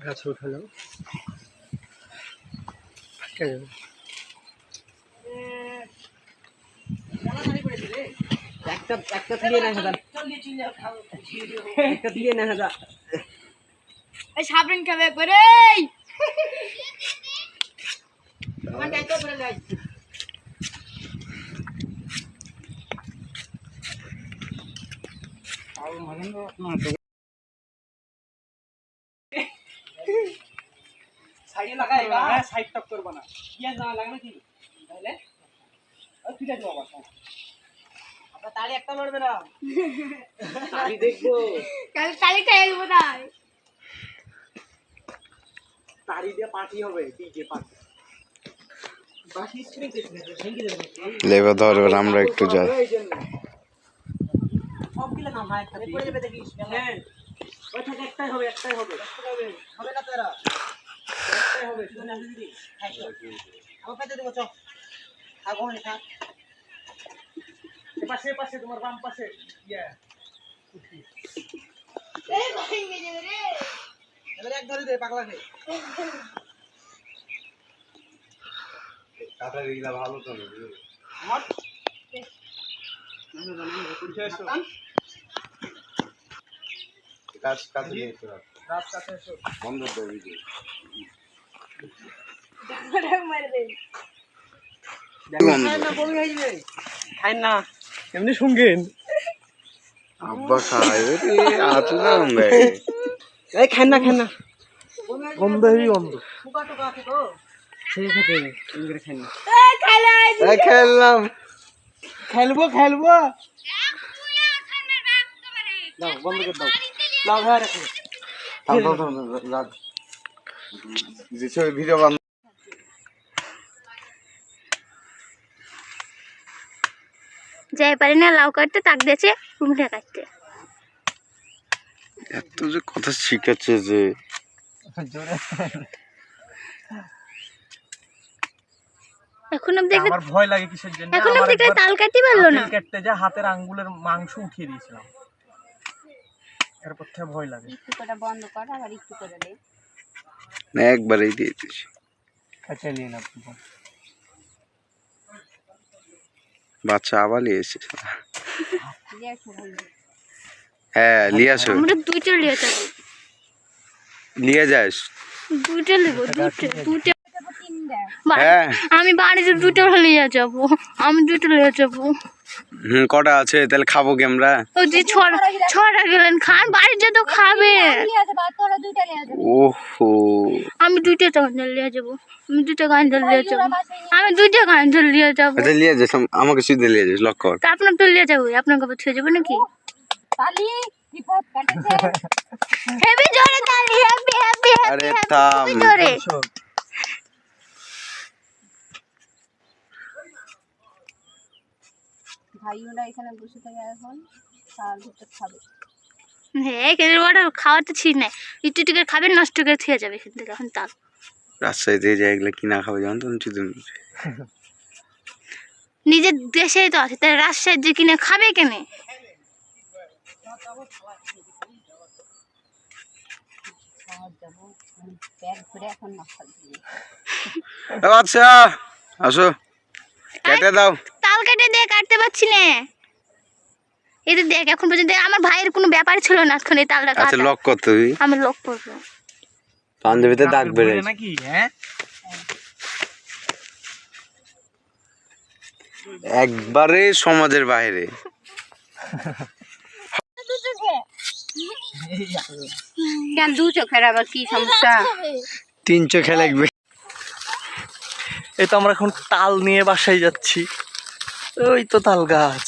গাছ উঠালো একটা দিয়ে না হাজার একটা দিয়ে না হাজার সাবরিন খাবে করে সাইডে লাগাই সাইড টপ করবো না পিঁয়াজ না লাগে নাকি তাহলে ঠিক আছে বাবা আপনার তালি একটা মারবে না তালি দেখবো কাল তালি খাই দেবো না তালি দিয়ে পার্টি হবে ডিজে পার্টি লেবা ধরবেন আমরা একটু যাই সবগুলো না ভাই পড়ে যাবে দেখিস হ্যাঁ ওই থেকে একটাই হবে হবে না তোরা একটাই হবে শুনে না দিদি আমার পেতে দেবো চল থাকো না থাক পাশে তোমার বাম পাশে ইয়া এই ভাই মেজে রে এবারে এক ধরে দে পাগলা নে কাটা রিলা ভালো তো মত কাজ কাজ নিয়ে রাত কাছে এসো বন্ধ করে দিই মার দে না বমি হয়ে যাবে খাই না এমনি শুনগেন আব্বা খায় রে আতলাম রে এই খাই না গন্ধ হই গন্ধ পোকা টোকা আছে তো সেই খেতে ইংরে খাই না এই খাইলাই এই খেললাম খেলবো দাও বন্ধ করে দাও লাও ভাই রাখো রাত যে ছবি ভিডিও বান যাই পারি না লাউ কাটতে তাক দিয়েছে কুমড়া কাটতে এত যে কথা শিখাচ্ছে যে জোরে এখন অবধি আমার ভয় লাগে কিসের জন্য এখন অবধি তাল কাটতে পারলো না কাটতে যা হাতের আঙ্গুলের মাংস উঠিয়ে দিয়েছিলাম এরপর থেকে ভয় লাগে একটু করে বন্ধ কর আবার একটু করে দে না একবারই দিয়ে দিছি আচ্ছা নিয়ে না বাচ্চা আবার লিয়েছে হ্যাঁ লিয়ে আসো আমরা দুইটা লিয়ে যাব লিয়ে যাস দুইটা নেব দুইটা হ্যাঁ আমি বাড়িতে দুটো লিয়ে যাব আমি দুটো লিয়ে যাব কটা আছে তাহলে খাবো কি আমরা ও যে ছড়া গেলেন খান বাড়িতে তো খাবে ওহো আমি দুইটা গাঁজল লিয়ে যাব আমি দুইটা গাঁজল লিয়ে যাব আমি দুইটা গাঁজল লিয়ে যাব আচ্ছা লিয়ে যাস আমাকে সিধে লিয়ে যাস লক কর তা আপনার তো লিয়ে যাবো আপনার কাছে ছুঁয়ে যাবো নাকি হেভি জোরে তালি হেভি আরে থাম জোরে ভাইওরা এখানে বসে থাকে এখন তার ভিতর খাবে হ্যাঁ কেন বড় খাওয়া তো ঠিক নাই একটু একটু করে খাবে নষ্ট করে থিয়ে যাবে এখান থেকে এখন তাল রাজশাহীতে যাই এগুলো কিনা খাবে জানতো তুমি নিজের দেশেই তো আছে তাই রাজশাহীর যে কিনে খাবে কেনে আচ্ছা আসো কেটে দাও তাল কেটে দিয়ে কাটতে পারছি না এই তো দেখ এখন পর্যন্ত আমার ভাইয়ের কোনো ব্যাপার ছিল না এখন এই তালটা আচ্ছা কাটা লক কর তুই আমি লক করবো পাঞ্জাবিতে দাগ বেড়ে নাকি হ্যাঁ একবারে সমাজের বাইরে কেন দু চোখের আবার কি সমস্যা তিন চোখে লাগবে এই তো আমরা এখন তাল নিয়ে বাসায় যাচ্ছি ওই তো তাল গাছ